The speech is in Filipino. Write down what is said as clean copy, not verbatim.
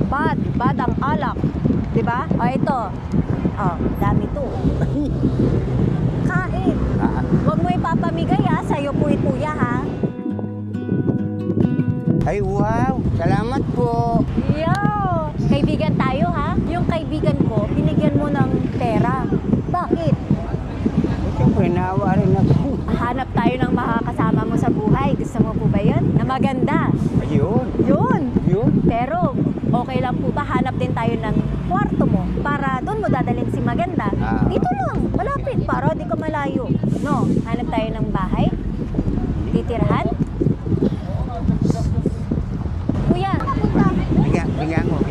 Bad. Bad ang alak. Diba? O ito. Oh, dami to. Kain. Huwag mo ipapamigay ha. Sa'yo po ito ya ha. Ay, wow. Salamat po. Yo! Kaibigan tayo ha. Yung kaibigan ko, binigyan mo ng pera. Bakit? Siyempre, naawa rin ako. Hanap tayo ng makakasama mo sa buhay. Gusto mo po ba yun? Na maganda. Ayun. Yun. Yun. Pero, okay lang po ba? Hanap din tayo ng kwarto mo para doon mo dadalhin si maganda. Dito lang. Malapit. Para di ka malayo. No? Hanap tayo ng bahay. Titirhan. Kuya, Bigyan mo.